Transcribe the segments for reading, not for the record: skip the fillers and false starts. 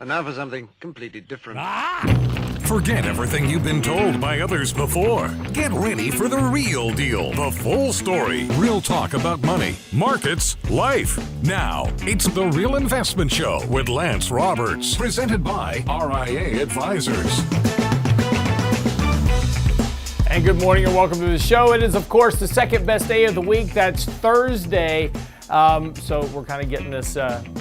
And now for something completely different. Forget everything you've been told by others before. Get ready for the real deal, the full story, real talk about money, markets, life. Now, it's The Real Investment Show with Lance Roberts, presented by RIA Advisors. And good morning and welcome to the show. It is, of course, the second best day of the week. That's Thursday. So we're kind of getting this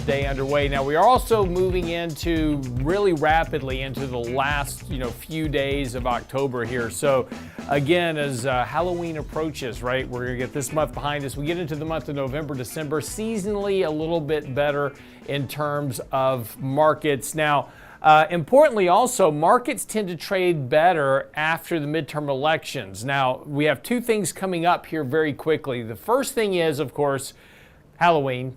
day underway. Now, we are also moving into really rapidly into the last, few days of October here. So again, as Halloween approaches, right, we're going to get this month behind us. We get into the month of November, December, seasonally a little bit better in terms of markets. Now, importantly also, markets tend to trade better after the midterm elections. Now, we have two things coming up here very quickly. The first thing is, of course, Halloween.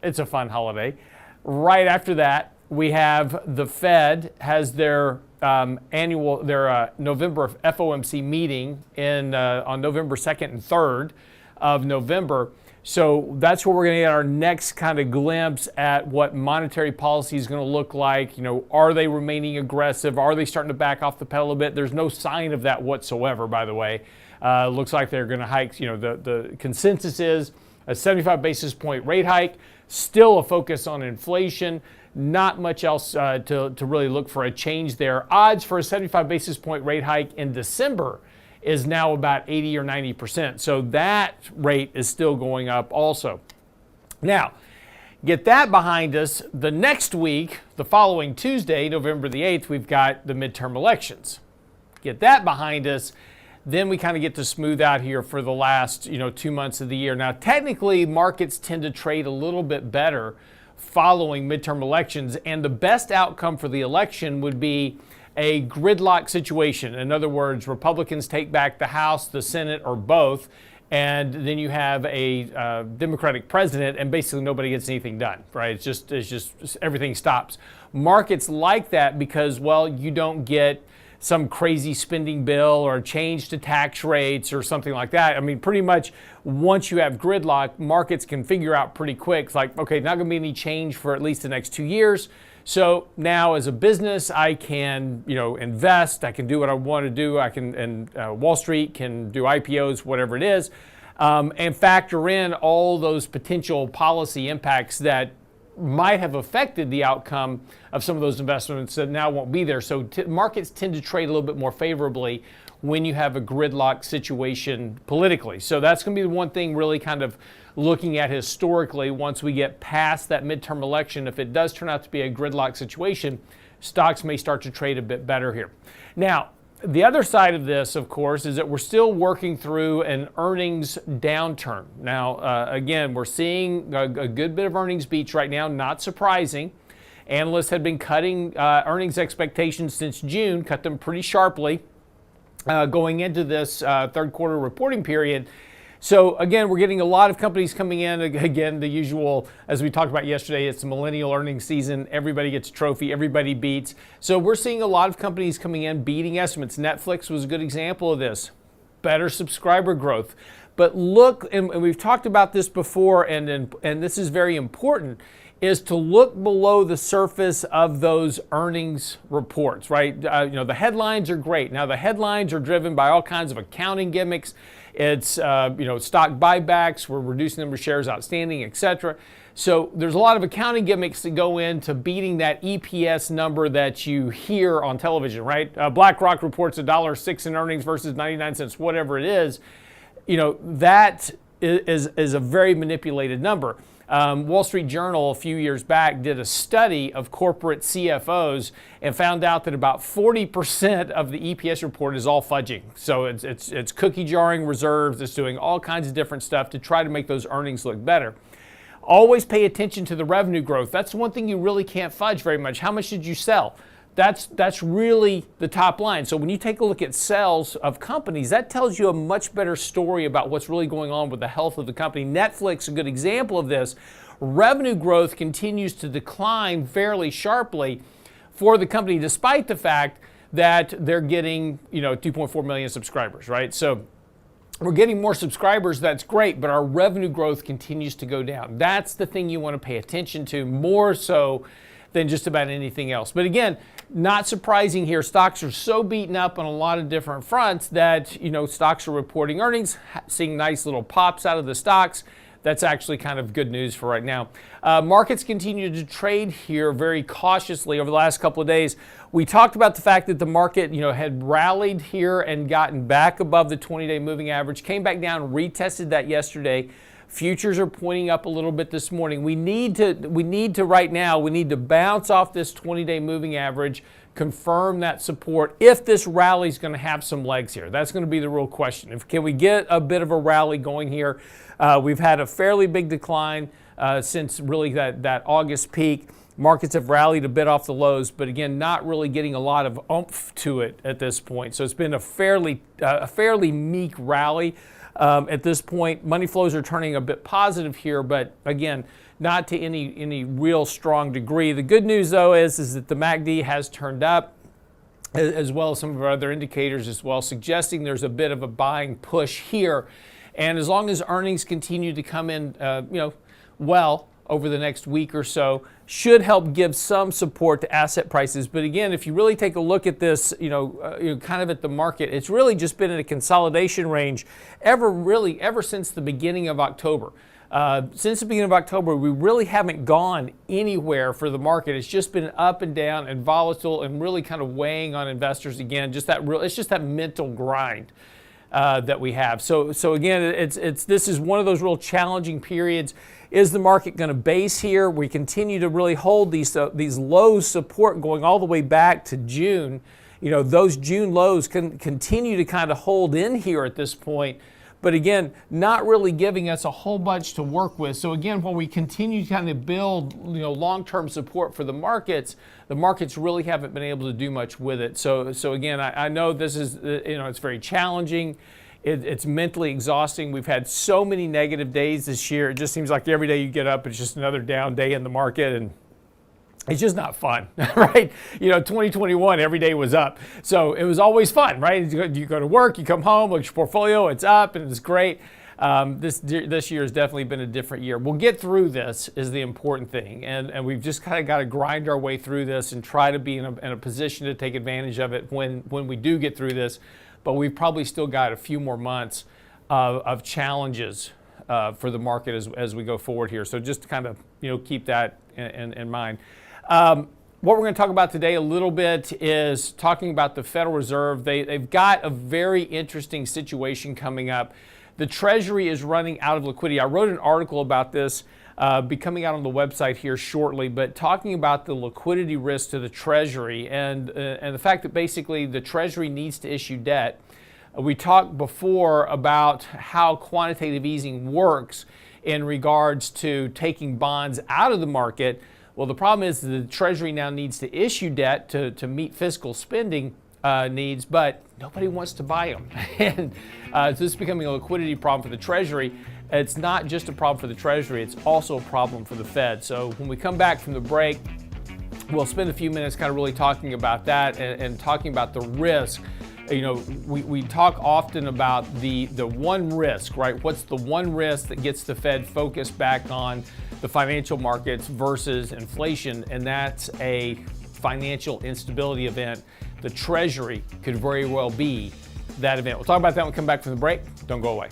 It's a fun holiday. Right after that, we have the Fed has their November FOMC meeting on November 2nd and 3rd of November. So that's where we're going to get our next kind of glimpse at what monetary policy is going to look like. Are they remaining aggressive? Are they starting to back off the pedal a bit? There's no sign of that whatsoever, by the way. Looks like they're going to hike. The consensus is a 75 basis point rate hike, still a focus on inflation, not much else to really look for a change there. Odds for a 75 basis point rate hike in December is now about 80 or 90%. So that rate is still going up also. Now, get that behind us. The next week, the following Tuesday, November the 8th, we've got the midterm elections. Get that behind us. Then we kind of get to smooth out here for the last, 2 months of the year. Now, technically, markets tend to trade a little bit better following midterm elections, and the best outcome for the election would be a gridlock situation. In other words, Republicans take back the House, the Senate, or both, and then you have a Democratic president, and basically nobody gets anything done, right? It's just everything stops. Markets like that because, you don't get some crazy spending bill or change to tax rates or something like that. I mean, pretty much once you have gridlock, markets can figure out pretty quick. It's like, okay, not going to be any change for at least the next 2 years. So now as a business, I can, invest. I can do what I want to do. I can, and Wall Street can do IPOs, whatever it is, and factor in all those potential policy impacts that might have affected the outcome of some of those investments that now won't be there. So markets tend to trade a little bit more favorably when you have a gridlock situation politically. So that's going to be the one thing really kind of looking at historically once we get past that midterm election. If it does turn out to be a gridlock situation, stocks may start to trade a bit better here. Now, the other side of this, of course, is that we're still working through an earnings downturn. Now, again, we're seeing a good bit of earnings beats right now, not surprising. Analysts had been cutting earnings expectations since June, cut them pretty sharply going into this third quarter reporting period. So again, we're getting a lot of companies coming in. Again, the usual, as we talked about yesterday, it's the millennial earnings season. Everybody gets a trophy, everybody beats. So we're seeing a lot of companies coming in beating estimates. Netflix was a good example of this. Better subscriber growth. But look, and we've talked about this before, and this is very important, is to look below the surface of those earnings reports, right? The headlines are great. Now, the headlines are driven by all kinds of accounting gimmicks. It's, stock buybacks, we're reducing the number of shares outstanding, etc. So there's a lot of accounting gimmicks that go into beating that EPS number that you hear on television, right? BlackRock reports $1.06 in earnings versus 99 cents, whatever it is. That is a very manipulated number. Wall Street Journal a few years back did a study of corporate CFOs and found out that about 40% of the EPS report is all fudging. So it's cookie jarring reserves. It's doing all kinds of different stuff to try to make those earnings look better. Always pay attention to the revenue growth. That's one thing you really can't fudge very much. How much did you sell? That's really the top line. So when you take a look at sales of companies, that tells you a much better story about what's really going on with the health of the company. Netflix, a good example of this. Revenue growth continues to decline fairly sharply for the company, despite the fact that they're getting, 2.4 million subscribers, right? So we're getting more subscribers, that's great, but our revenue growth continues to go down. That's the thing you want to pay attention to more so than just about anything else. But again, not surprising here. Stocks are so beaten up on a lot of different fronts that, stocks are reporting earnings, seeing nice little pops out of the stocks. That's actually kind of good news for right now. Markets continue to trade here very cautiously over the last couple of days. We talked about the fact that the market, had rallied here and gotten back above the 20-day moving average, came back down, retested that yesterday. Futures are pointing up a little bit this morning. We need to bounce off this 20-day moving average, confirm that support if this rally is going to have some legs here. That's going to be the real question. Can we get a bit of a rally going here? We've had a fairly big decline since really that August peak. Markets have rallied a bit off the lows, but again, not really getting a lot of oomph to it at this point. So it's been a fairly meek rally. At this point, money flows are turning a bit positive here, but again, not to any real strong degree. The good news, though, is that the MACD has turned up, as well as some of our other indicators as well, suggesting there's a bit of a buying push here. And as long as earnings continue to come in, well over the next week or so, should help give some support to asset prices. But again, if you really take a look at this, kind of at the market, it's really just been in a consolidation range ever since the beginning of October. Since the beginning of October, we really haven't gone anywhere for the market. It's just been up and down and volatile and really kind of weighing on investors again. It's just that mental grind that we have. So again, this is one of those real challenging periods. Is the market going to base here? We continue to really hold these low support going all the way back to June. Those June lows can continue to kind of hold in here at this point. But again, not really giving us a whole bunch to work with. So again, while we continue to kind of build, long-term support for the markets really haven't been able to do much with it. So again, I know this is, it's very challenging. It's mentally exhausting. We've had so many negative days this year. It just seems like every day you get up, it's just another down day in the market, and it's just not fun, right? 2021, every day was up. So it was always fun, right? You go to work, you come home, look at your portfolio, it's up, and it's great. This year has definitely been a different year. We'll get through this is the important thing. And we've just kind of got to grind our way through this and try to be in a position to take advantage of it when we do get through this. But we've probably still got a few more months of challenges for the market as we go forward here. So just to kind of keep that in mind. What we're going to talk about today a little bit is talking about the Federal Reserve. They've got a very interesting situation coming up. The Treasury is running out of liquidity. I wrote an article about this, be coming out on the website here shortly, but talking about the liquidity risk to the Treasury and the fact that basically the Treasury needs to issue debt. We talked before about how quantitative easing works in regards to taking bonds out of the market. Well, the problem is the Treasury now needs to issue debt to meet fiscal spending needs, but nobody wants to buy them. And so this is becoming a liquidity problem for the Treasury. It's not just a problem for the Treasury, it's also a problem for the Fed. So when we come back from the break, we'll spend a few minutes kind of really talking about that and talking about the risk. We talk often about the one risk, right? What's the one risk that gets the Fed focused back on the financial markets versus inflation? And that's a financial instability event. The Treasury could very well be that event. We'll talk about that when we come back from the break. Don't go away.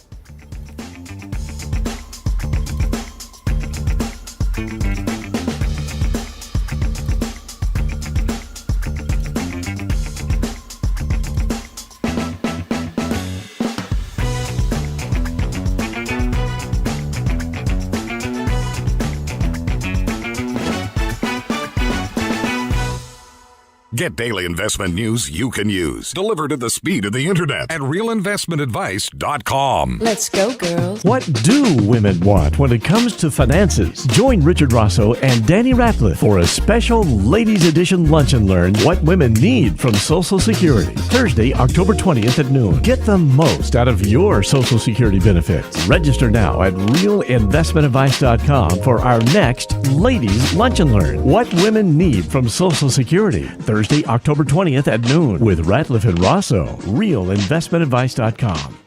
Get daily investment news you can use, delivered at the speed of the internet at realinvestmentadvice.com. Let's go, girls. What do women want when it comes to finances? Join Richard Rosso and Danny Ratliff for a special Ladies Edition Lunch and Learn What Women Need from Social Security. Thursday, October 20th at noon. Get the most out of your Social Security benefits. Register now at realinvestmentadvice.com for our next Ladies Lunch and Learn What Women Need from Social Security. Thursday, October 20th at noon with Ratliff and Rosso. realinvestmentadvice.com.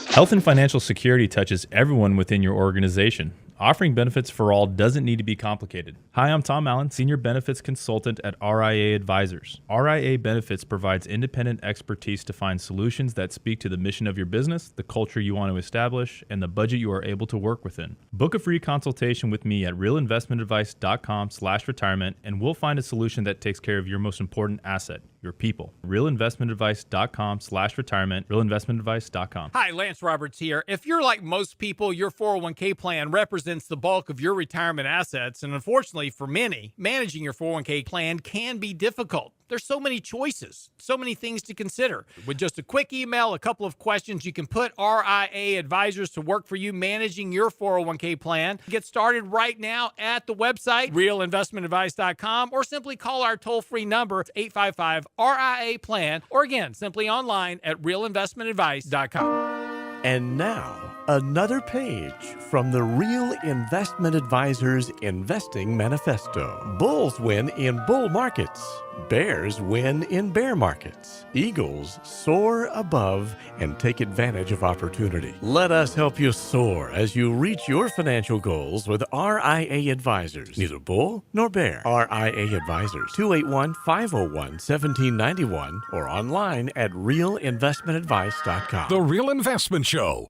Health and financial security touches everyone within your organization. Offering benefits for all doesn't need to be complicated. Hi, I'm Tom Allen, Senior Benefits Consultant at RIA Advisors. RIA Benefits provides independent expertise to find solutions that speak to the mission of your business, the culture you want to establish, and the budget you are able to work within. Book a free consultation with me at realinvestmentadvice.com/retirement, and we'll find a solution that takes care of your most important asset, your people. realinvestmentadvice.com/retirement, realinvestmentadvice.com. Hi, Lance Roberts here. If you're like most people, your 401k plan represents the bulk of your retirement assets, and unfortunately for many, managing your 401k plan can be difficult. There's so many choices, so many things to consider. With just a quick email, a couple of questions, you can put RIA Advisors to work for you managing your 401k plan. Get started right now at the website, realinvestmentadvice.com, or simply call our toll-free number, 855-RIA-PLAN, or again, simply online at realinvestmentadvice.com. And now, another page from the Real Investment Advisors Investing Manifesto. Bulls win in bull markets. Bears win in bear markets. Eagles soar above and take advantage of opportunity. Let us help you soar as you reach your financial goals with RIA Advisors. Neither bull nor bear. RIA Advisors, 281-501-1791 or online at realinvestmentadvice.com. The Real Investment Show.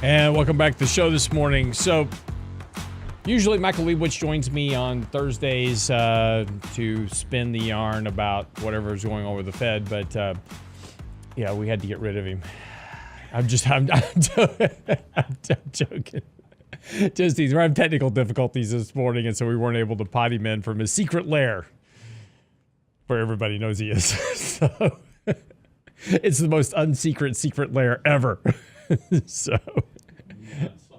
And welcome back to the show this morning. So, usually Michael Leibowitz joins me on Thursdays to spin the yarn about whatever's going on with the Fed, but yeah, we had to get rid of him. I'm joking. Just we're having technical difficulties this morning, and so we weren't able to pot him in from his secret lair, where everybody knows he is. So, it's the most secret lair ever. So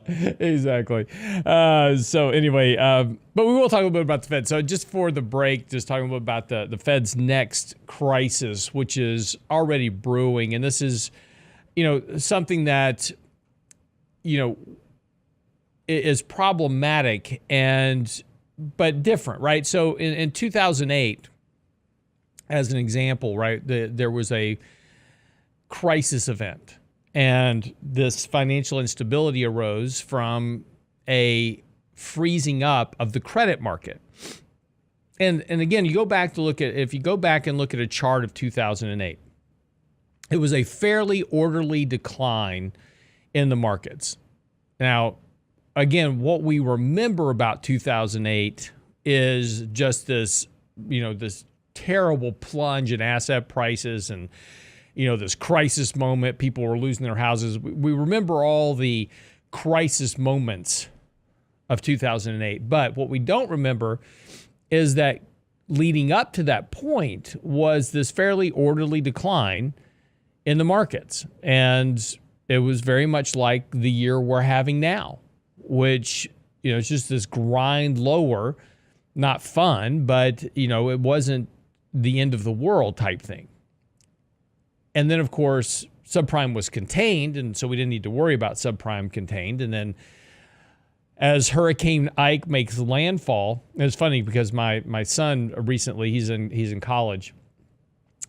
exactly. So anyway, but we will talk a little bit about the Fed. So just for the break, just talking a little bit about the Fed's next crisis, which is already brewing. And this is, something that, is problematic but different, right? So in 2008, as an example, right, there was a crisis event. And this financial instability arose from a freezing up of the credit market. And again, if you go back and look at a chart of 2008, it was a fairly orderly decline in the markets. Now, again, what we remember about 2008 is just this, this terrible plunge in asset prices and this crisis moment, people were losing their houses. We remember all the crisis moments of 2008. But what we don't remember is that leading up to that point was this fairly orderly decline in the markets. And it was very much like the year we're having now, which, it's just this grind lower, not fun, but, it wasn't the end of the world type thing. And then, of course, subprime was contained, and so we didn't need to worry about subprime contained. And then as Hurricane Ike makes landfall, and it's funny because my son recently, he's in college,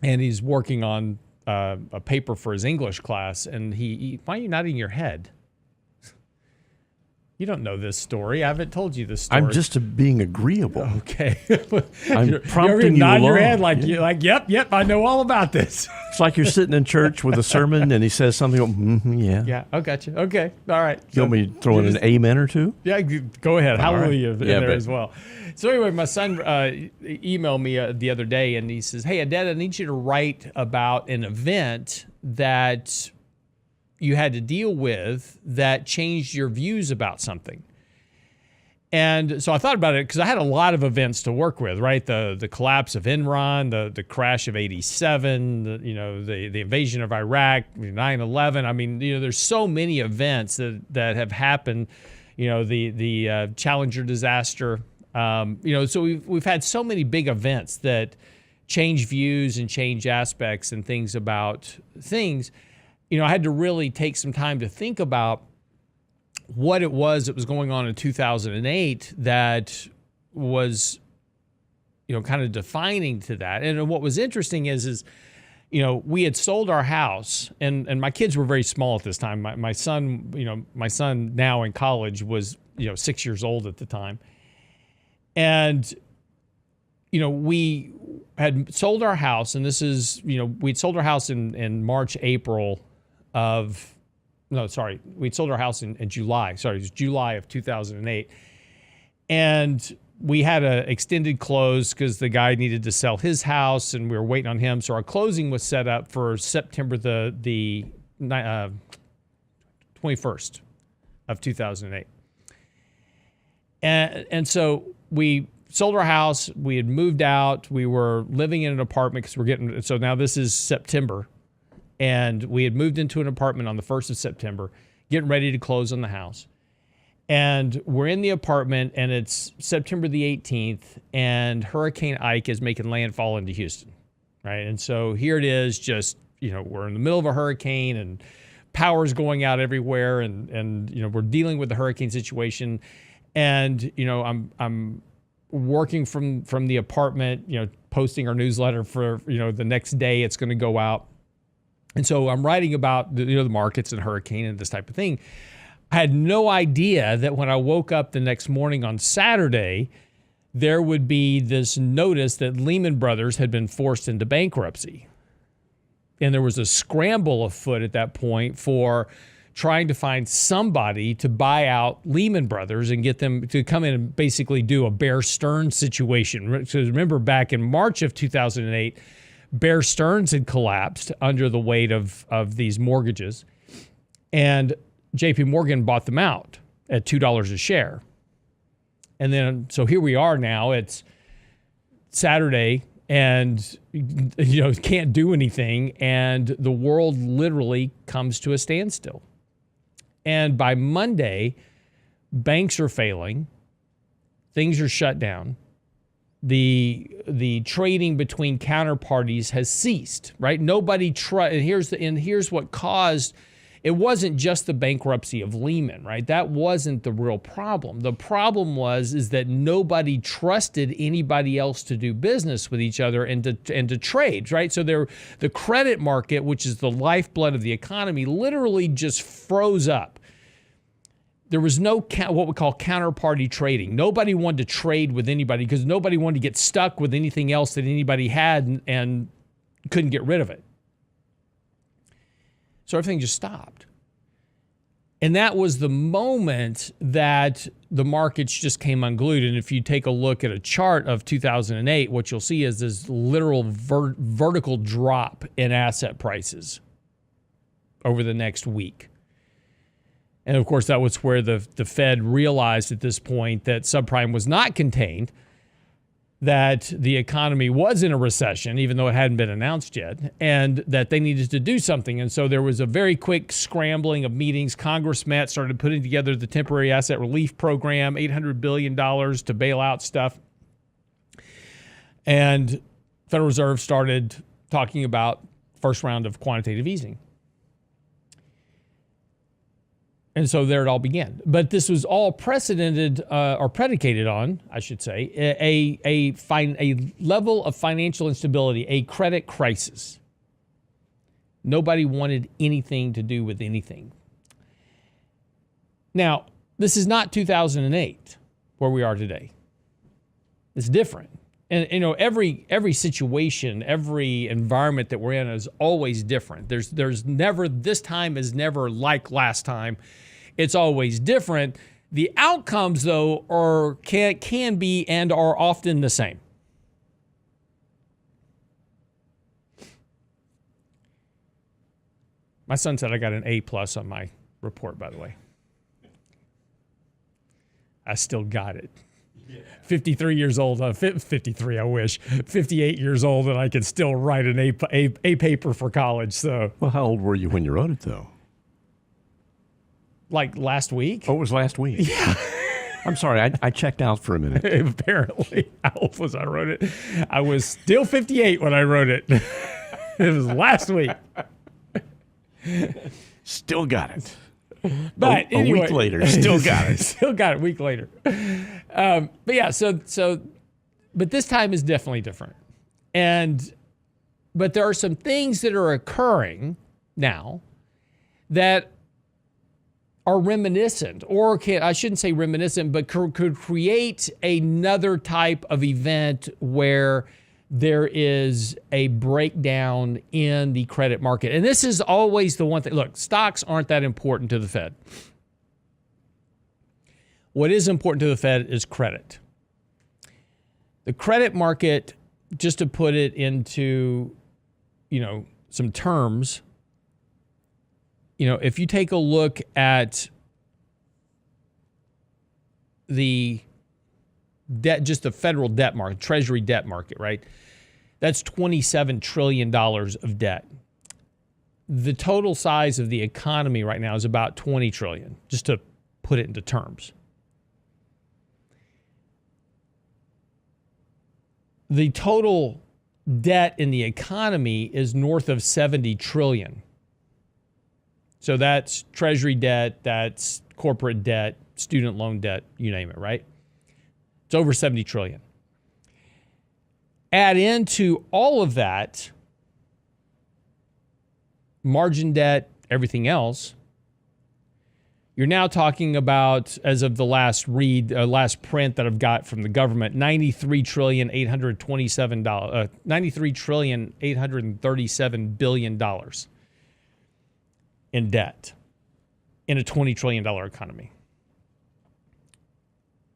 and he's working on a paper for his English class, and why are you nodding your head? You don't know this story. I haven't told you this story. I'm just being agreeable. Okay. I'm prompting you nod along. your head like yep, I know all about this. It's like you're sitting in church with a sermon and he says something, yeah. Yeah, I got you. Okay, all right. You want me to throw in an amen or two? Yeah, go ahead. Hallelujah in there but as well. So anyway, my son emailed me the other day and he says, hey, Dad, I need you to write about an event that you had to deal with that changed your views about something. And so I thought about it because I had a lot of events to work with, right? The collapse of Enron, the crash of '87, the invasion of Iraq, 9/11. I mean, there's so many events that have happened. The Challenger disaster. So we've had so many big events that change views and change aspects and things about things. I had to really take some time to think about what it was that was going on in 2008 that was, kind of defining to that. And what was interesting is we had sold our house, and my kids were very small at this time. My son now in college was 6 years old at the time, and we had sold our house, and this is we'd sold our house in March, April of. No, sorry. We'd sold our house in July. Sorry, it was July of 2008. And we had an extended close because the guy needed to sell his house and we were waiting on him. So our closing was set up for September the 21st of 2008. And so we sold our house. We had moved out. We were living in an apartment because so now this is September. And we had moved into an apartment on the 1st of September, getting ready to close on the house. And we're in the apartment, and it's September the 18th, and Hurricane Ike is making landfall into Houston, right? And so here it is, just, we're in the middle of a hurricane, and power's going out everywhere, and we're dealing with the hurricane situation. And, I'm working from the apartment, posting our newsletter for, the next day it's going to go out. And so I'm writing about the markets and hurricane and this type of thing. I had no idea that when I woke up the next morning on Saturday, there would be this notice that Lehman Brothers had been forced into bankruptcy. And there was a scramble afoot at that point for trying to find somebody to buy out Lehman Brothers and get them to come in and basically do a Bear Stearns situation. So remember back in March of 2008, Bear Stearns had collapsed under the weight of these mortgages, and JP Morgan bought them out at $2 a share. And then, so here we are now, it's Saturday, and can't do anything, and the world literally comes to a standstill. And by Monday, banks are failing, things are shut down. The trading between counterparties has ceased, right? Nobody and here's what caused. It wasn't just the bankruptcy of Lehman, right? That wasn't the real problem. The problem is that nobody trusted anybody else to do business with each other and to trade, right? So the credit market, which is the lifeblood of the economy, literally just froze up. There was no what we call counterparty trading. Nobody wanted to trade with anybody because nobody wanted to get stuck with anything else that anybody had and couldn't get rid of it. So everything just stopped. And that was the moment that the markets just came unglued. And if you take a look at a chart of 2008, what you'll see is this literal vertical drop in asset prices over the next week. And of course, that was where the Fed realized at this point that subprime was not contained, that the economy was in a recession, even though it hadn't been announced yet, and that they needed to do something. And so there was a very quick scrambling of meetings. Congress met, started putting together the temporary asset relief program, $800 billion to bail out stuff. And Federal Reserve started talking about first round of quantitative easing. And so there it all began. But this was all precedented or predicated on, I should say, a level of financial instability, a credit crisis. Nobody wanted anything to do with anything. Now, this is not 2008 where we are today. It's different. And every situation, every environment that we're in is always different. There's never, this time is never like last time. It's always different. The outcomes, though, can be and are often the same. My son said I got an A+ on my report, by the way. I still got it. Yeah. 53 years old, 53, I wish. 58 years old, and I could still write an A paper for college. So, well, how old were you when you wrote it, though? Like last week? Oh, it was last week. Yeah. I'm sorry, I checked out for a minute. Apparently. How old was I wrote it? I was still 58 when I wrote it. It was last week. Still got it. But a anyway, week later, still got it. Still got it a week later. But yeah, but this time is definitely different. But there are some things that are occurring now that are reminiscent, or I shouldn't say reminiscent, but could create another type of event where there is a breakdown in the credit market. And this is always the one thing. Look, stocks aren't that important to the Fed. What is important to the Fed is credit. The credit market, just to put it into, some terms, if you take a look at the debt, just the federal debt market, Treasury debt market, right? That's $27 trillion of debt. The total size of the economy right now is about 20 trillion, just to put it into terms. The total debt in the economy is north of 70 trillion. So that's Treasury debt, that's corporate debt, student loan debt, you name it, right? It's over 70 trillion. Add into all of that margin debt, everything else, you're now talking about, as of the last print that I've got from the government, $93,837 billion in debt in a $20 trillion economy.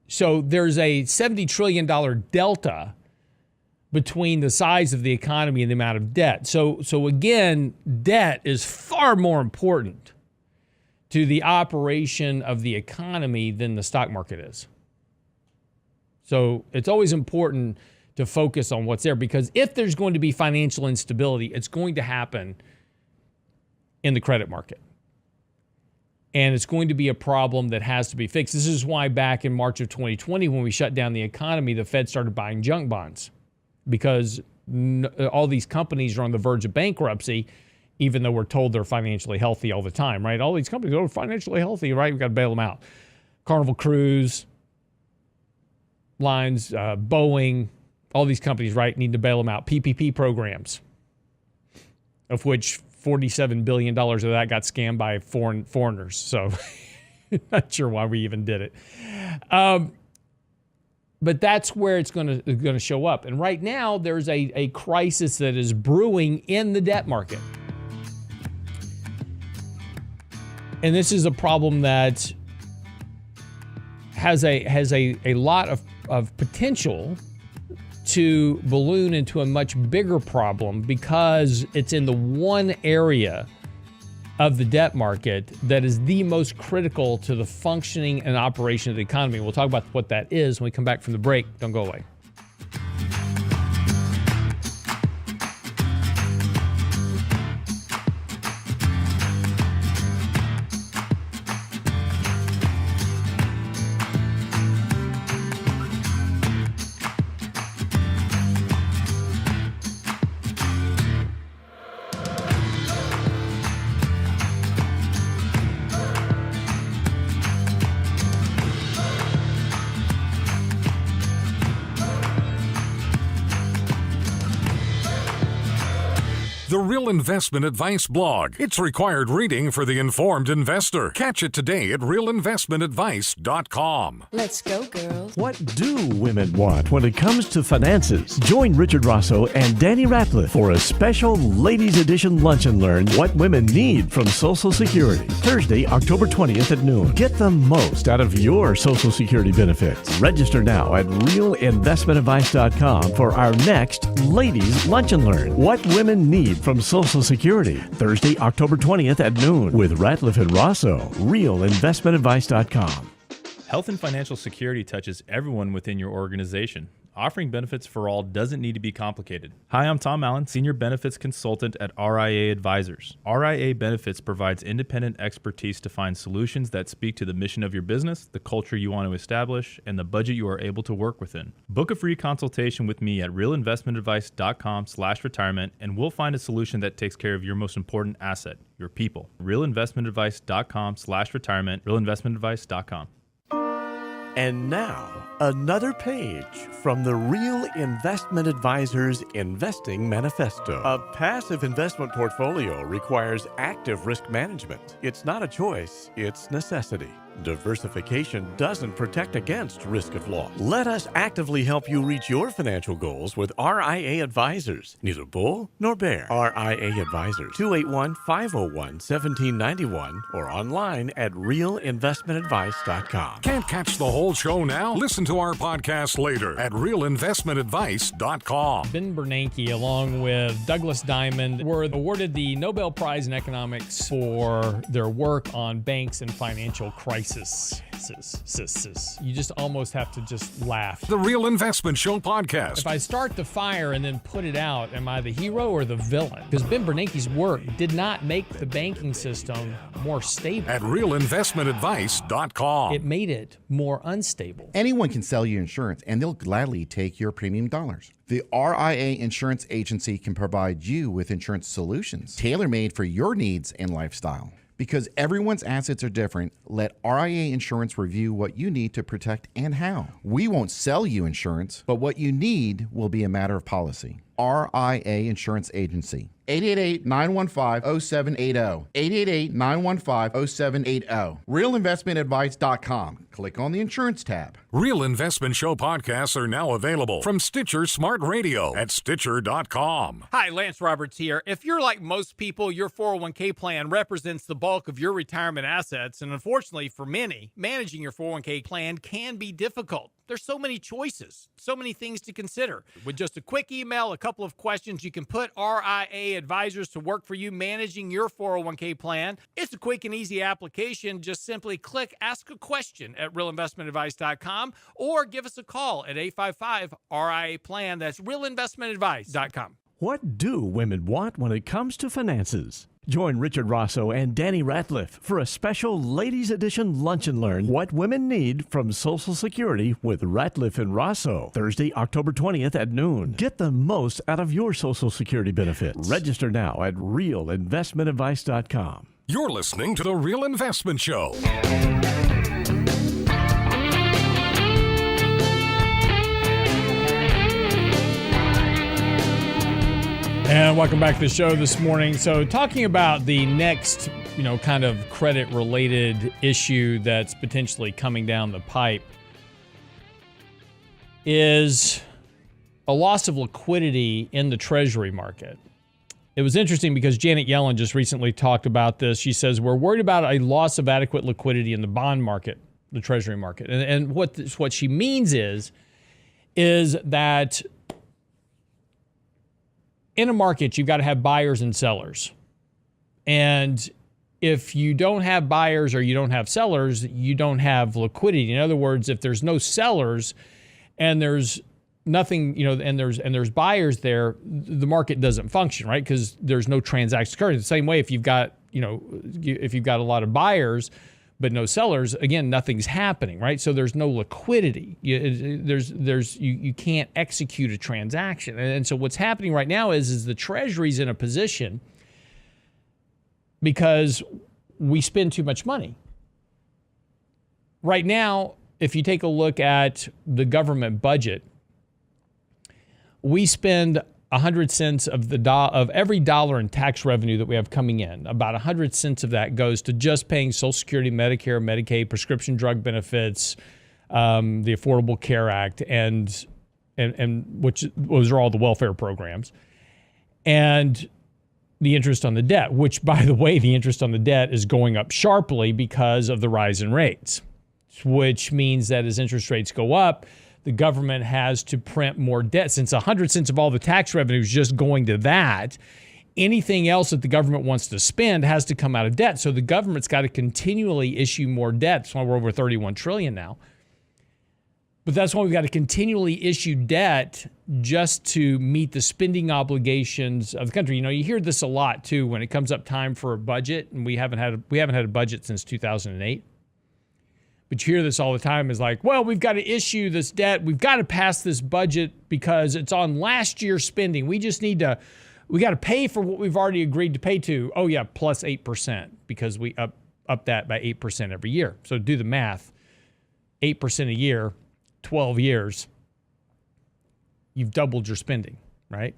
So there's a $70 trillion delta between the size of the economy and the amount of debt. So again, debt is far more important to the operation of the economy than the stock market is. So it's always important to focus on what's there, because if there's going to be financial instability, it's going to happen in the credit market. And it's going to be a problem that has to be fixed. This is why back in March of 2020, when we shut down the economy, the Fed started buying junk bonds, because all these companies are on the verge of bankruptcy, even though we're told they're financially healthy all the time, right? All these companies are financially healthy, right? We've got to bail them out. Carnival Cruise Lines, Boeing, all these companies, right, need to bail them out. PPP programs, of which $47 billion of that got scammed by foreigners. So not sure why we even did it. But that's where it's going to show up. And right now, there's a crisis that is brewing in the debt market. And this is a problem that has a lot of potential to balloon into a much bigger problem, because it's in the one area of the debt market that is the most critical to the functioning and operation of the economy. We'll talk about what that is when we come back from the break. Don't go away. The Real Investment Advice blog. It's required reading for the informed investor. Catch it today at realinvestmentadvice.com. Let's go, girls. What do women want when it comes to finances? Join Richard Rosso and Danny Ratliff for a special Ladies Edition Lunch and Learn What Women Need from Social Security. Thursday, October 20th at noon. Get the most out of your Social Security benefits. Register now at realinvestmentadvice.com for our next Ladies Lunch and Learn What Women Need from Social Security. Thursday, October 20th at noon with Ratliff and Rosso. realinvestmentadvice.com. Health and financial security touches everyone within your organization. Offering benefits for all doesn't need to be complicated. Hi, I'm Tom Allen, Senior Benefits Consultant at RIA Advisors. RIA Benefits provides independent expertise to find solutions that speak to the mission of your business, the culture you want to establish, and the budget you are able to work within. Book a free consultation with me at realinvestmentadvice.com/retirement, and we'll find a solution that takes care of your most important asset, your people. realinvestmentadvice.com/retirement, realinvestmentadvice.com. And now, another page from the Real Investment Advisors Investing Manifesto. A passive investment portfolio requires active risk management. It's not a choice, it's necessity. Diversification doesn't protect against risk of loss. Let us actively help you reach your financial goals with RIA Advisors. Neither bull nor bear. RIA Advisors, 281-501-1791 or online at realinvestmentadvice.com. Can't catch the whole show now? Listen to our podcast later at realinvestmentadvice.com. Ben Bernanke, along with Douglas Diamond, were awarded the Nobel Prize in Economics for their work on banks and financial crisis. You just almost have to just laugh. The Real Investment Show podcast. If I start the fire and then put it out, am I the hero or the villain? Because Ben Bernanke's work did not make the banking system more stable. At realinvestmentadvice.com. It made it more unstable. Anyone can sell you insurance, and they'll gladly take your premium dollars. The RIA Insurance Agency can provide you with insurance solutions tailor-made for your needs and lifestyle. Because everyone's assets are different, let RIA Insurance review what you need to protect and how. We won't sell you insurance, but what you need will be a matter of policy. RIA Insurance Agency. 888-915-0780. 888-915-0780. RealInvestmentAdvice.com. Click on the insurance tab. Real Investment Show podcasts are now available from Stitcher Smart Radio at Stitcher.com. Hi, Lance Roberts here. If you're like most people, your 401k plan represents the bulk of your retirement assets, and unfortunately for many, managing your 401k plan can be difficult. There's so many choices, so many things to consider. With just a quick email, a couple of questions, you can put RIA Advisors to work for you managing your 401k plan. It's a quick and easy application. Just simply click Ask a Question at realinvestmentadvice.com or give us a call at 855-RIA-PLAN. That's realinvestmentadvice.com. What do women want when it comes to finances? Join Richard Rosso and Danny Ratliff for a special Ladies Edition Lunch and Learn What Women Need from Social Security with Ratliff and Rosso. Thursday, October 20th at noon. Get the most out of your Social Security benefits. Register now at realinvestmentadvice.com. You're listening to The Real Investment Show. And welcome back to the show this morning. So talking about the next, kind of credit-related issue that's potentially coming down the pipe is a loss of liquidity in the Treasury market. It was interesting because Janet Yellen just recently talked about this. She says, we're worried about a loss of adequate liquidity in the bond market, the Treasury market. And what she means is that in a market, you've got to have buyers and sellers. And if you don't have buyers or you don't have sellers, you don't have liquidity. In other words, if there's no sellers and there's nothing, and there's buyers there, the market doesn't function, right? Because there's no transactions occurring. The same way, if you've got, if you've got a lot of buyers but no sellers, again, nothing's happening, right? So there's no liquidity. You can't execute a transaction. And so what's happening right now is the Treasury's in a position because we spend too much money. Right now, if you take a look at the government budget, we spend 100 cents of every dollar in tax revenue that we have coming in. About 100 cents of that goes to just paying Social Security, Medicare, Medicaid, prescription drug benefits, the Affordable Care Act, and which those are all the welfare programs, and the interest on the debt. Which, by the way, the interest on the debt is going up sharply because of the rise in rates, which means that as interest rates go up, the government has to print more debt. Since 100 cents of all the tax revenue is just going to that, anything else that the government wants to spend has to come out of debt. So the government's got to continually issue more debt. That's why we're over $31 trillion now. But that's why we've got to continually issue debt just to meet the spending obligations of the country. You know, you hear this a lot too when it comes up time for a budget, and we haven't had a budget since 2008. But you hear this all the time is like, well, we've got to issue this debt. We've got to pass this budget because it's on last year's spending. We got to pay for what we've already agreed to pay to. Oh yeah, plus 8% because we up that by 8% every year. So do the math. 8% a year, 12 years, you've doubled your spending, right?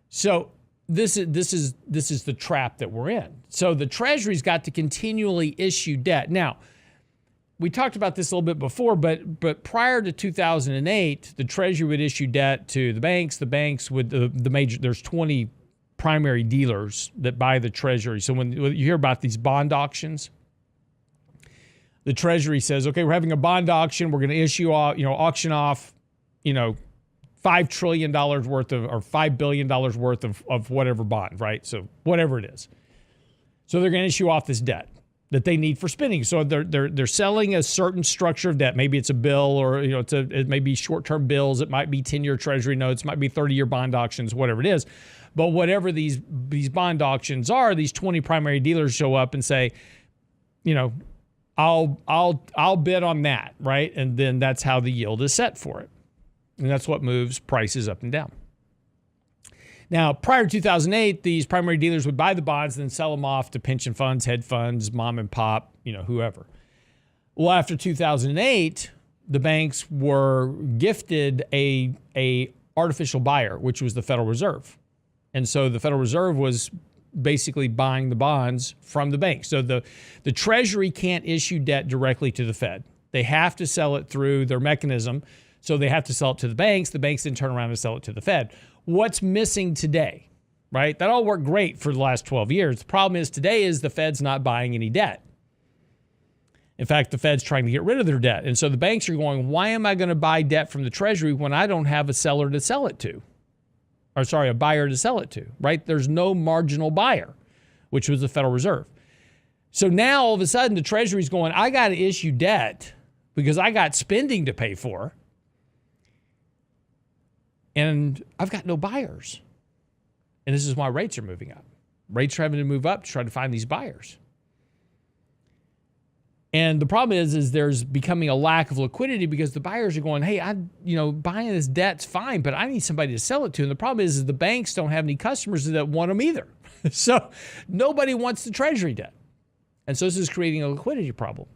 So this is the trap that we're in. So the Treasury's got to continually issue debt. Now, we talked about this a little bit before, but prior to 2008, the Treasury would issue debt to the banks. The banks would there's 20 primary dealers that buy the Treasury. So when you hear about these bond auctions, the Treasury says, okay, we're having a bond auction. We're going to auction off, $5 trillion worth of, or $5 billion worth of whatever bond, right? So whatever it is. So they're going to issue off this debt that they need for spending. So they're selling a certain structure of debt. Maybe it's a bill, or it may be short-term bills. It might be 10-year Treasury notes. It might be 30-year bond auctions, whatever it is. But whatever these bond auctions are, these 20 primary dealers show up and say, I'll bid on that, right? And then that's how the yield is set for it. And that's what moves prices up and down. Now, prior to 2008, these primary dealers would buy the bonds and then sell them off to pension funds, hedge funds, mom and pop, whoever. Well, after 2008, the banks were gifted a artificial buyer, which was the Federal Reserve. And so the Federal Reserve was basically buying the bonds from the bank. So the Treasury can't issue debt directly to the Fed. They have to sell it through their mechanism. So they have to sell it to the banks. The banks then turn around and sell it to the Fed. What's missing today, right? That all worked great for the last 12 years. The problem is today is the Fed's not buying any debt. In fact, the Fed's trying to get rid of their debt. And so the banks are going, why am I going to buy debt from the Treasury when I don't have a seller to sell it to? A buyer to sell it to, right? There's no marginal buyer, which was the Federal Reserve. So now all of a sudden the Treasury's going, I got to issue debt because I got spending to pay for, and I've got no buyers. And this is why rates are moving up. Rates are having to move up to try to find these buyers. And the problem is there's becoming a lack of liquidity because the buyers are going, hey, buying this debt's fine, but I need somebody to sell it to. And the problem is the banks don't have any customers that want them either. So nobody wants the Treasury debt. And so this is creating a liquidity problem.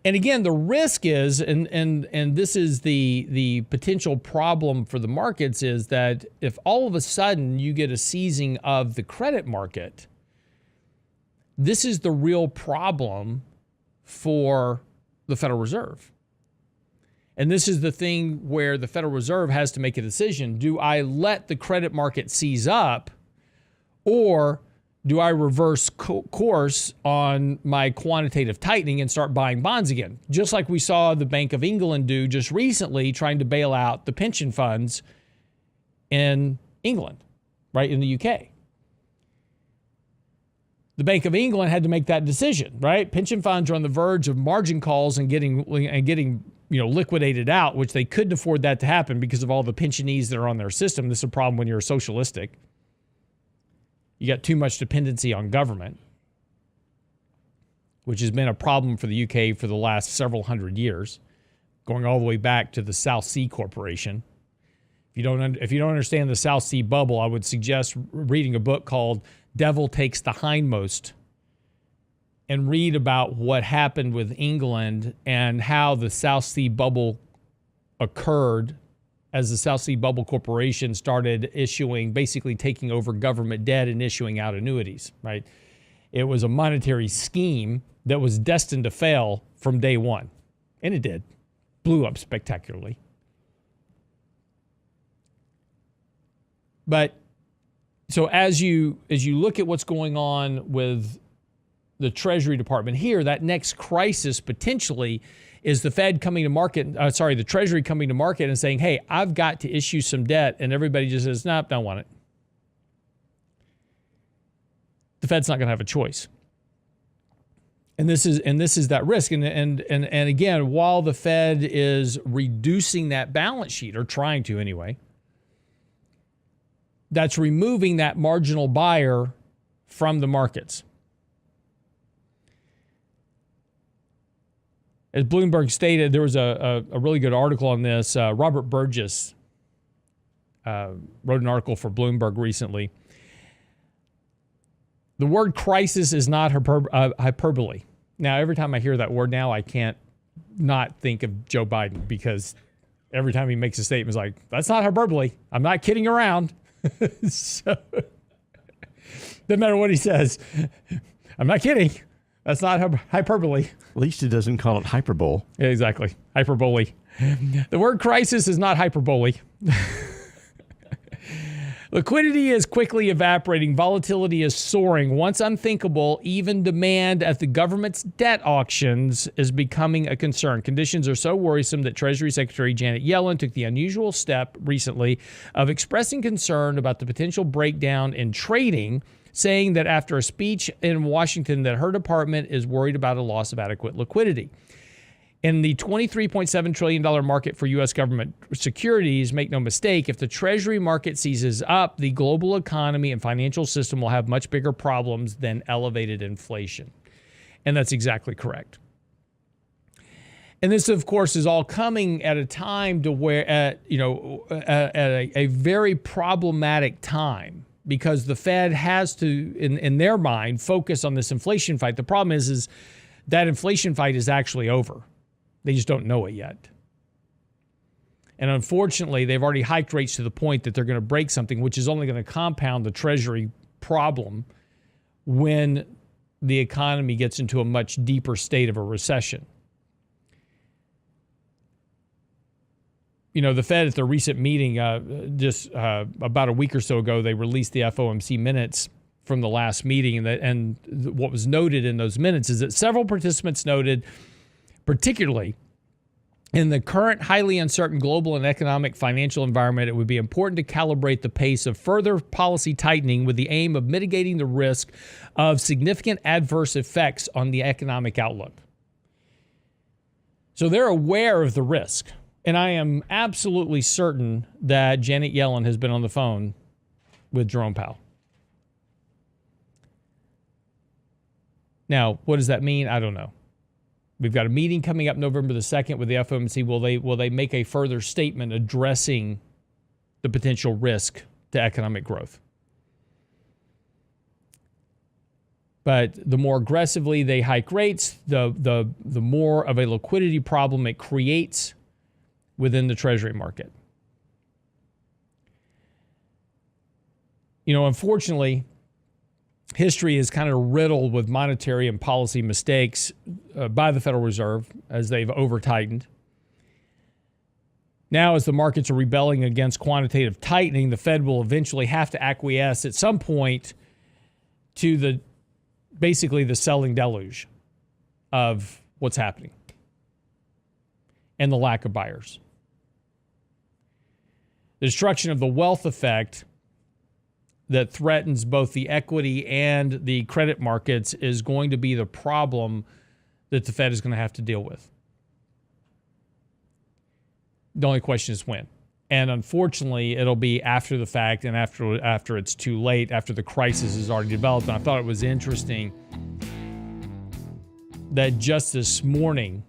And again, the risk is, and this is the potential problem for the markets, is that if all of a sudden you get a seizing of the credit market, this is the real problem for the Federal Reserve. And this is the thing where the Federal Reserve has to make a decision. Do I let the credit market seize up, or do I reverse course on my quantitative tightening and start buying bonds again? Just like we saw the Bank of England do just recently, trying to bail out the pension funds in England, right, in the UK. The Bank of England had to make that decision, right? Pension funds are on the verge of margin calls and getting liquidated out, which they couldn't afford that to happen because of all the pensionees that are on their system. This is a problem when you're socialistic. You got too much dependency on government, which has been a problem for the UK for the last several hundred years, going all the way back to the South Sea Corporation. If you don't understand the South Sea bubble, I would suggest reading a book called Devil Takes the Hindmost and read about what happened with England and how the South Sea bubble occurred as the South Sea Bubble Corporation started basically taking over government debt and issuing out annuities, right? It was a monetary scheme that was destined to fail from day one. And it did. Blew up spectacularly. But so as you look at what's going on with the Treasury Department here, that next crisis potentially is the Fed coming to market, the Treasury coming to market and saying, hey, I've got to issue some debt, and everybody just says, nope, don't want it. The Fed's not going to have a choice. And this is that risk. And again, while the Fed is reducing that balance sheet, or trying to anyway, that's removing that marginal buyer from the markets. As Bloomberg stated, there was a really good article on this. Robert Burgess wrote an article for Bloomberg recently. The word crisis is not hyperbole. Now, every time I hear that word now, I can't not think of Joe Biden, because every time he makes a statement, it's like, that's not hyperbole. I'm not kidding around. So, doesn't matter what he says. I'm not kidding. That's not hyperbole. At least he doesn't call it hyperbole. Yeah, exactly. Hyperbole. The word crisis is not hyperbole. Liquidity is quickly evaporating. Volatility is soaring. Once unthinkable, even demand at the government's debt auctions is becoming a concern. Conditions are so worrisome that Treasury Secretary Janet Yellen took the unusual step recently of expressing concern about the potential breakdown in trading, saying that after a speech in Washington that her department is worried about a loss of adequate liquidity. In the $23.7 trillion market for U.S. government securities, make no mistake, if the Treasury market seizes up, the global economy and financial system will have much bigger problems than elevated inflation. And that's exactly correct. And this, of course, is all coming at a time to where, at a very problematic time, because the Fed has to, in their mind, focus on this inflation fight. The problem is that inflation fight is actually over. They just don't know it yet. And unfortunately, they've already hiked rates to the point that they're going to break something, which is only going to compound the Treasury problem when the economy gets into a much deeper state of a recession. You know, the Fed at their recent meeting, just about a week or so ago, they released the FOMC minutes from the last meeting. And what was noted in those minutes is that several participants noted, particularly in the current highly uncertain global and economic financial environment, it would be important to calibrate the pace of further policy tightening with the aim of mitigating the risk of significant adverse effects on the economic outlook. So they're aware of the risk. And I am absolutely certain that Janet Yellen has been on the phone with Jerome Powell. Now, what does that mean? I don't know. We've got a meeting coming up November the 2nd with the FOMC. Will they make a further statement addressing the potential risk to economic growth? But the more aggressively they hike rates, the more of a liquidity problem it creates within the Treasury market. You know, unfortunately, history is kind of riddled with monetary and policy mistakes by the Federal Reserve as they've over-tightened. Now, as the markets are rebelling against quantitative tightening, the Fed will eventually have to acquiesce at some point to basically the selling deluge of what's happening and the lack of buyers. The destruction of the wealth effect that threatens both the equity and the credit markets is going to be the problem that the Fed is going to have to deal with. The only question is when. And unfortunately, it'll be after the fact and after it's too late, after the crisis is already developed. And I thought it was interesting that just this morning,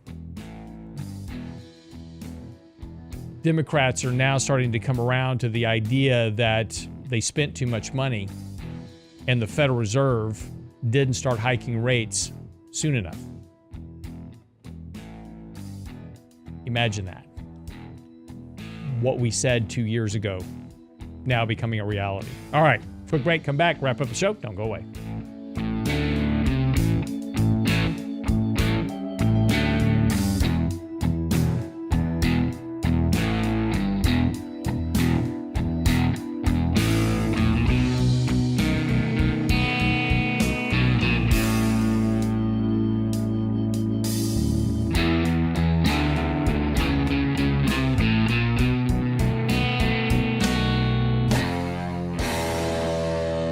Democrats are now starting to come around to the idea that they spent too much money and the Federal Reserve didn't start hiking rates soon enough. Imagine that. What we said 2 years ago now becoming a reality. All right, quick break, come back, wrap up the show. Don't go away.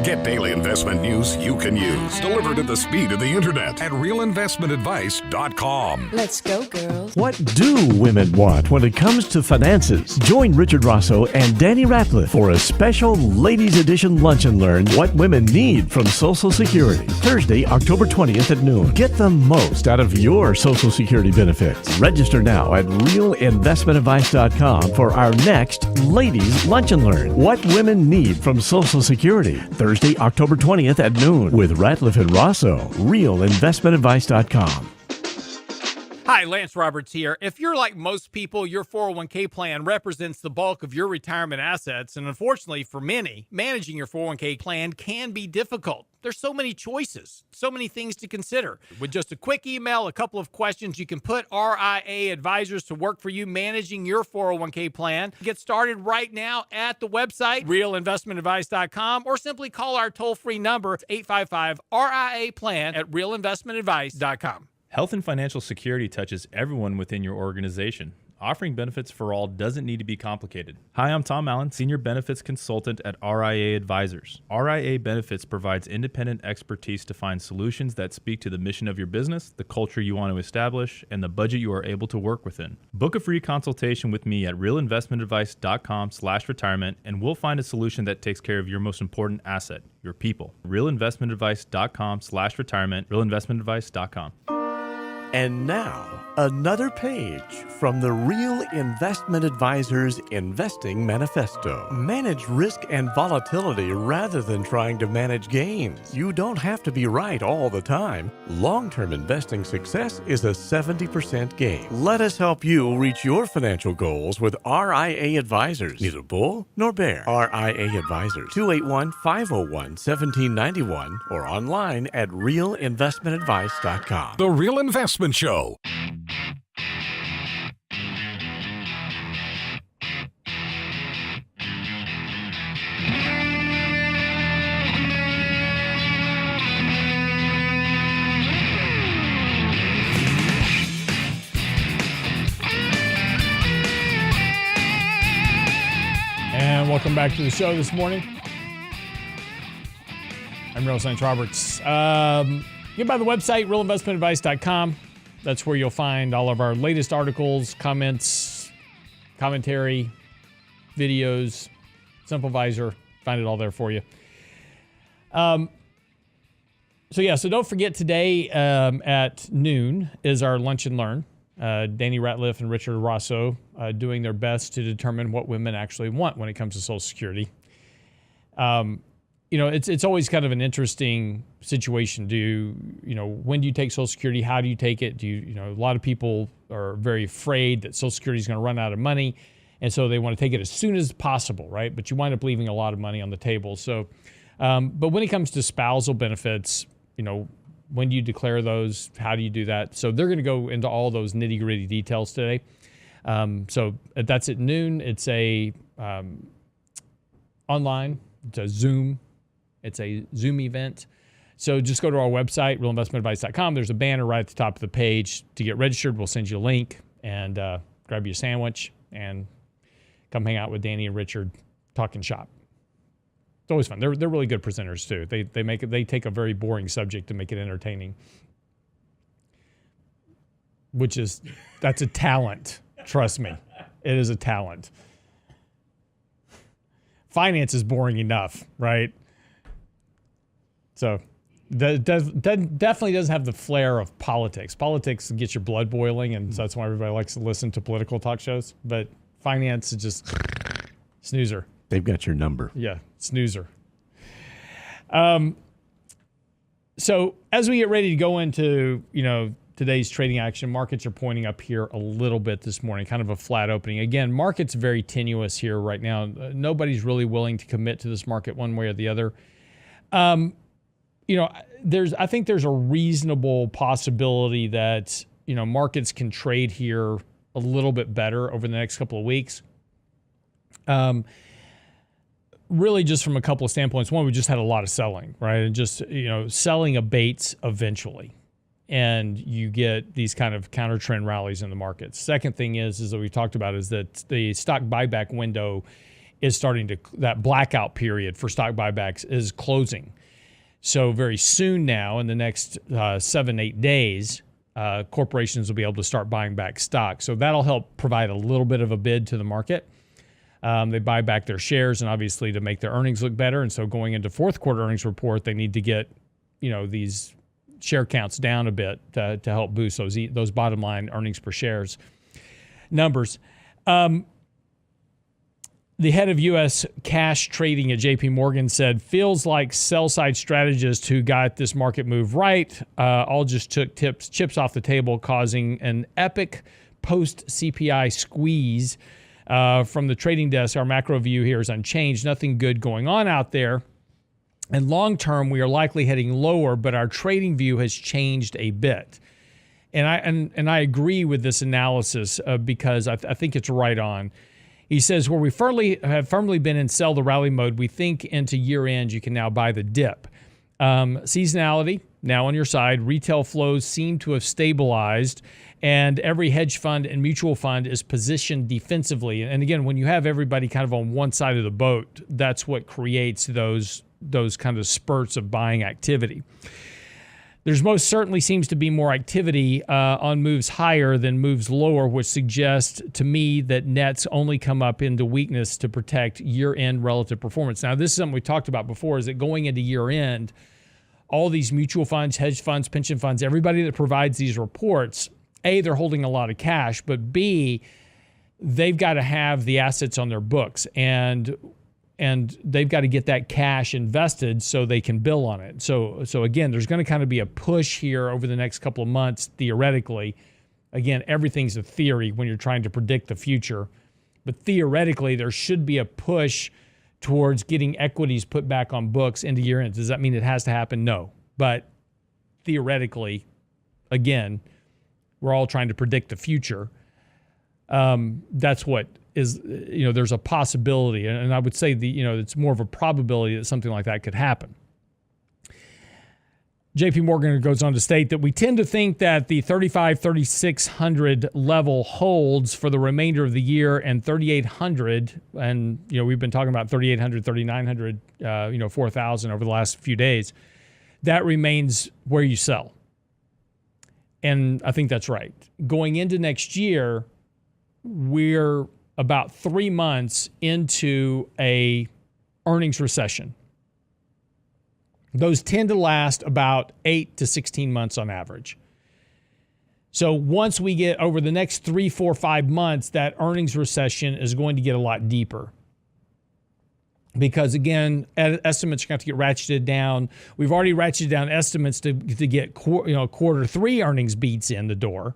Get daily investment news you can use, delivered at the speed of the internet at realinvestmentadvice.com. Let's go, girls. What do women want when it comes to finances? Join Richard Rosso and Danny Ratliff for a special Ladies Edition Lunch and Learn What Women Need from Social Security. Thursday, October 20th at noon. Get the most out of your Social Security benefits. Register now at realinvestmentadvice.com for our next Ladies Lunch and Learn What Women Need from Social Security. Thursday, October 20th at noon with Ratliff and Rosso. realinvestmentadvice.com. Hi, Lance Roberts here. If you're like most people, your 401k plan represents the bulk of your retirement assets. And unfortunately for many, managing your 401k plan can be difficult. There's so many choices, so many things to consider. With just a quick email, a couple of questions, you can put RIA advisors to work for you managing your 401k plan. Get started right now at the website, realinvestmentadvice.com, or simply call our toll-free number, 855-RIA-PLAN at realinvestmentadvice.com. Health and financial security touches everyone within your organization. Offering benefits for all doesn't need to be complicated. Hi, I'm Tom Allen, Senior Benefits Consultant at RIA Advisors. RIA Benefits provides independent expertise to find solutions that speak to the mission of your business, the culture you want to establish, and the budget you are able to work within. Book a free consultation with me at realinvestmentadvice.com/retirement, and we'll find a solution that takes care of your most important asset, your people. realinvestmentadvice.com/retirement, realinvestmentadvice.com. And now, another page from the Real Investment Advisors Investing Manifesto. Manage risk and volatility rather than trying to manage gains. You don't have to be right all the time. Long-term investing success is a 70% gain. Let us help you reach your financial goals with RIA Advisors. Neither bull nor bear. RIA Advisors, 281-501-1791 or online at realinvestmentadvice.com. The Real Investment Show. And welcome back to the show this morning. I'm Real Lance Roberts. Get by the website, realinvestmentadvice.com. That's where you'll find all of our latest articles, comments, commentary, videos, Simplevisor. Find it all there for you. So don't forget today at noon is our Lunch and Learn. Danny Ratliff and Richard Rosso doing their best to determine what women actually want when it comes to Social Security. It's always kind of an interesting situation. When do you take Social Security? How do you take it? A lot of people are very afraid that Social Security is going to run out of money, and so they want to take it as soon as possible, right? But you wind up leaving a lot of money on the table. So, but when it comes to spousal benefits, when do you declare those? How do you do that? So they're going to go into all those nitty-gritty details today. So that's at noon. It's a online. It's a Zoom. It's a Zoom event. So just go to our website, realinvestmentadvice.com. There's a banner right at the top of the page. To get registered, we'll send you a link and grab you a sandwich and come hang out with Danny and Richard talking shop. It's always fun. They're really good presenters too. They take a very boring subject to make it entertaining. That's a talent. Trust me. It is a talent. Finance is boring enough, right? So definitely doesn't have the flair of politics. Politics gets your blood boiling, and so that's why everybody likes to listen to political talk shows. But finance is just snoozer. They've got your number. Yeah, snoozer. So as we get ready to go into, today's trading action, markets are pointing up here a little bit this morning, kind of a flat opening. Again, market's very tenuous here right now. Nobody's really willing to commit to this market one way or the other. I think there's a reasonable possibility that, markets can trade here a little bit better over the next couple of weeks. Really just from a couple of standpoints. One, we just had a lot of selling, right? And just, selling abates eventually. And you get these kind of counter trend rallies in the markets. Second thing is that we talked about is that the stock buyback window is that blackout period for stock buybacks is closing. So very soon now, in the next 7-8 days, corporations will be able to start buying back stock. So that'll help provide a little bit of a bid to the market. They buy back their shares, and obviously to make their earnings look better. And so going into fourth quarter earnings report, they need to get, these share counts down a bit to help boost those bottom line earnings per shares numbers. The head of U.S. cash trading at J.P. Morgan said, feels like sell-side strategists who got this market move right all just took chips off the table, causing an epic post-CPI squeeze. From the trading desk, our macro view here is unchanged. Nothing good going on out there. And long-term, we are likely heading lower, but our trading view has changed a bit. And I agree with this analysis because I think it's right on. He says, where we have firmly been in sell the rally mode, we think into year end, you can now buy the dip. Seasonality, now on your side. Retail flows seem to have stabilized, and every hedge fund and mutual fund is positioned defensively. And again, when you have everybody kind of on one side of the boat, that's what creates those kind of spurts of buying activity. There's most certainly seems to be more activity on moves higher than moves lower, which suggests to me that nets only come up into weakness to protect year-end relative performance. Now, this is something we talked about before, is that going into year-end, all these mutual funds, hedge funds, pension funds, everybody that provides these reports, A, they're holding a lot of cash, but B, they've got to have the assets on their books, and they've got to get that cash invested so they can bill on it. So again, there's going to kind of be a push here over the next couple of months, theoretically. Again, everything's a theory when you're trying to predict the future. But theoretically, there should be a push towards getting equities put back on books into year end. Does that mean it has to happen? No. But theoretically, again, we're all trying to predict the future. That's what is, there's a possibility, and I would say it's more of a probability that something like that could happen. JP Morgan goes on to state that we tend to think that the 3,600 level holds for the remainder of the year, and 3,800, and we've been talking about 3,800, 3,900, 4,000 over the last few days. That remains where you sell. And I think that's right. Going into next year, we're about 3 months into a earnings recession. Those tend to last about 8 to 16 months on average. So once we get over the next 3, 4, 5 months, that earnings recession is going to get a lot deeper. Because again, estimates are going to get ratcheted down. We've already ratcheted down estimates to get quarter 3 earnings beats in the door.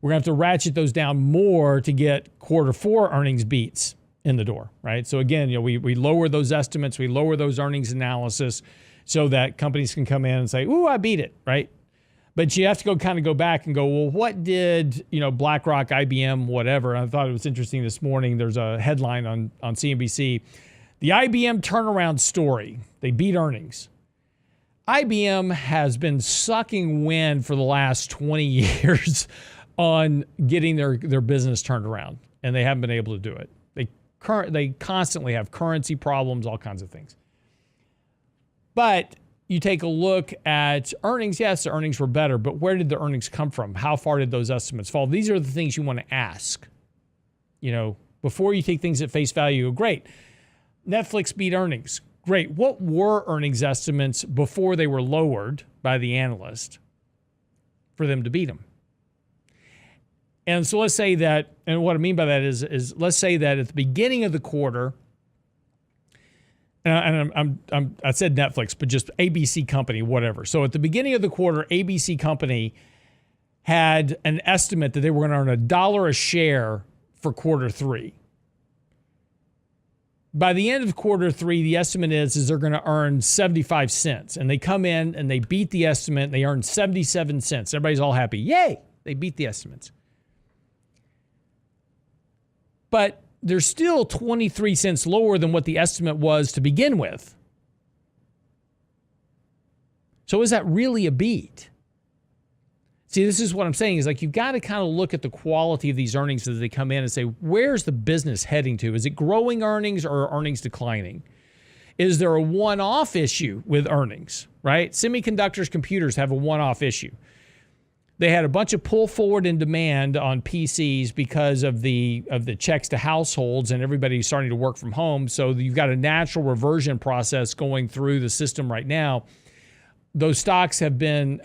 We're going to have to ratchet those down more to get quarter 4 earnings beats in the door, right? So again, we lower those estimates, we lower those earnings analysis so that companies can come in and say, ooh, I beat it, right? But you have to go back and go, well, what did, BlackRock, IBM, whatever. And I thought it was interesting this morning. There's a headline on CNBC. The IBM turnaround story. They beat earnings. IBM has been sucking wind for the last 20 years on getting their business turned around, and they haven't been able to do it. They constantly have currency problems, all kinds of things. But you take a look at earnings. Yes, the earnings were better, but where did the earnings come from? How far did those estimates fall? These are the things you want to ask. Before you take things at face value, great. Netflix beat earnings. Great. What were earnings estimates before they were lowered by the analyst for them to beat them? And so let's say that, and what I mean by that is let's say that at the beginning of the quarter, and I said Netflix, but just ABC Company, whatever. So at the beginning of the quarter, ABC Company had an estimate that they were going to earn $1 a share for quarter 3. By the end of quarter 3, the estimate is they're going to earn 75 cents. And they come in and they beat the estimate. And they earn 77 cents. Everybody's all happy. Yay! They beat the estimates. But they're still 23 cents lower than what the estimate was to begin with. So is that really a beat? See, this is what I'm saying is like you've got to kind of look at the quality of these earnings as they come in and say, where's the business heading to? Is it growing earnings or are earnings declining? Is there a one-off issue with earnings, right? Semiconductors, computers have a one-off issue. They had a bunch of pull forward in demand on PCs because of the checks to households and everybody starting to work from home. So you've got a natural reversion process going through the system right now. Those stocks have been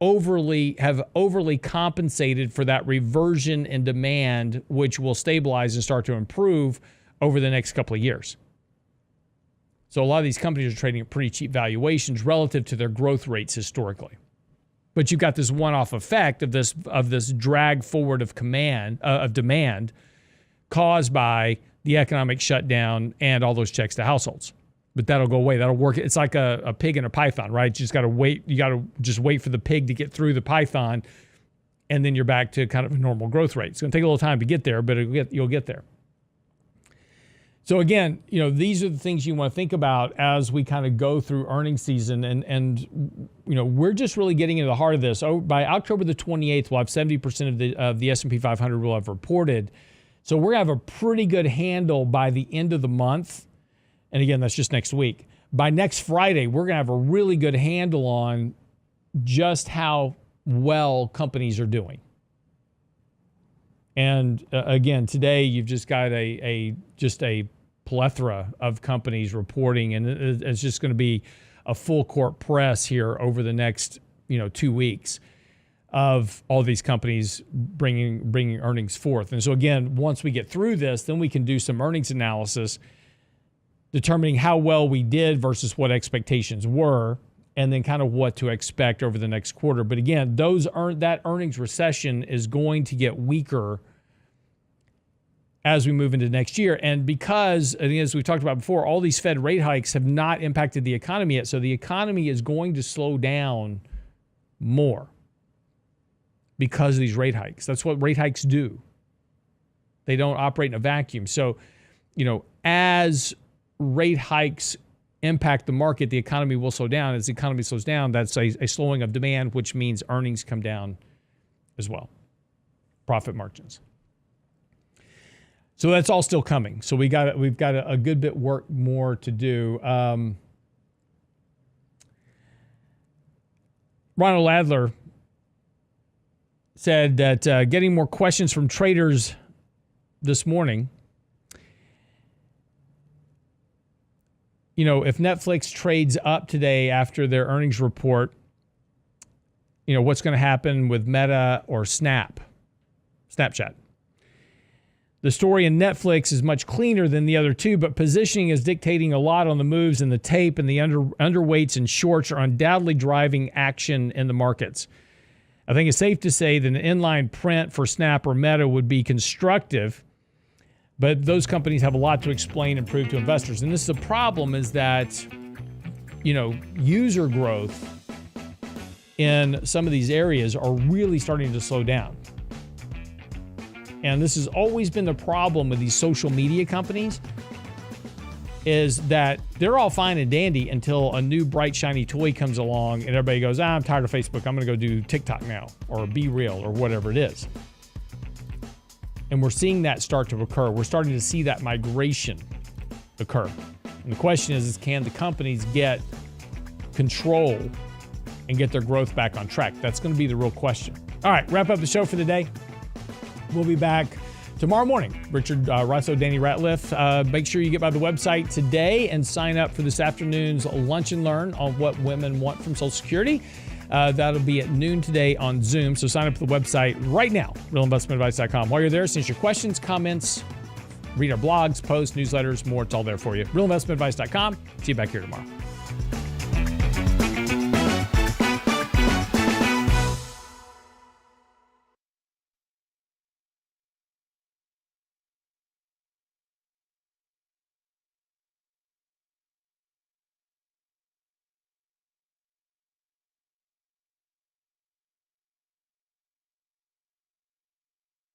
overly compensated for that reversion in demand, which will stabilize and start to improve over the next couple of years. So a lot of these companies are trading at pretty cheap valuations relative to their growth rates historically. But you've got this one-off effect of this drag forward of demand caused by the economic shutdown and all those checks to households. But that'll go away. That'll work. It's like a pig and a python, right? You just got to wait. You got to just wait for the pig to get through the python, and then you're back to kind of a normal growth rate. It's going to take a little time to get there, but you'll get there. So again, these are the things you want to think about as we kind of go through earnings season, and we're just really getting into the heart of this. By October the 28th, we'll have 70% of the S&P 500 will have reported. So we're going to have a pretty good handle by the end of the month. And again, that's just next week. By next Friday, we're going to have a really good handle on just how well companies are doing. And again, today you've just got a plethora of companies reporting, and it's just going to be a full court press here over the next 2 weeks of all these companies bringing earnings forth. And so again, once we get through this, then we can do some earnings analysis, determining how well we did versus what expectations were, and then kind of what to expect over the next quarter. But again, that earnings recession is going to get weaker as we move into next year. And because, as we've talked about before, all these Fed rate hikes have not impacted the economy yet. So the economy is going to slow down more because of these rate hikes. That's what rate hikes do. They don't operate in a vacuum. So, as rate hikes impact the market, the economy will slow down. As the economy slows down, that's a slowing of demand, which means earnings come down as well. Profit margins. So that's all still coming. So we've got a good bit more to do. Ronald Adler said that getting more questions from traders this morning. If Netflix trades up today after their earnings report, what's going to happen with Meta or Snapchat? The story in Netflix is much cleaner than the other two, but positioning is dictating a lot on the moves in the tape, and the underweights and shorts are undoubtedly driving action in the markets. I think it's safe to say that an inline print for Snap or Meta would be constructive, but those companies have a lot to explain and prove to investors. And this is the problem, is that, user growth in some of these areas are really starting to slow down. And this has always been the problem with these social media companies, is that they're all fine and dandy until a new bright, shiny toy comes along and everybody goes, I'm tired of Facebook. I'm going to go do TikTok now, or Be Real, or whatever it is. And we're seeing that start to occur. We're starting to see that migration occur. And the question is can the companies get control and get their growth back on track? That's going to be the real question. All right, wrap up the show for the day. We'll be back tomorrow morning. Richard Russo, Danny Ratliff. Make sure you get by the website today and sign up for this afternoon's Lunch and Learn on what women want from Social Security. That'll be at noon today on Zoom. So sign up for the website right now, realinvestmentadvice.com. While you're there, send your questions, comments, read our blogs, posts, newsletters, more. It's all there for you. realinvestmentadvice.com. See you back here tomorrow.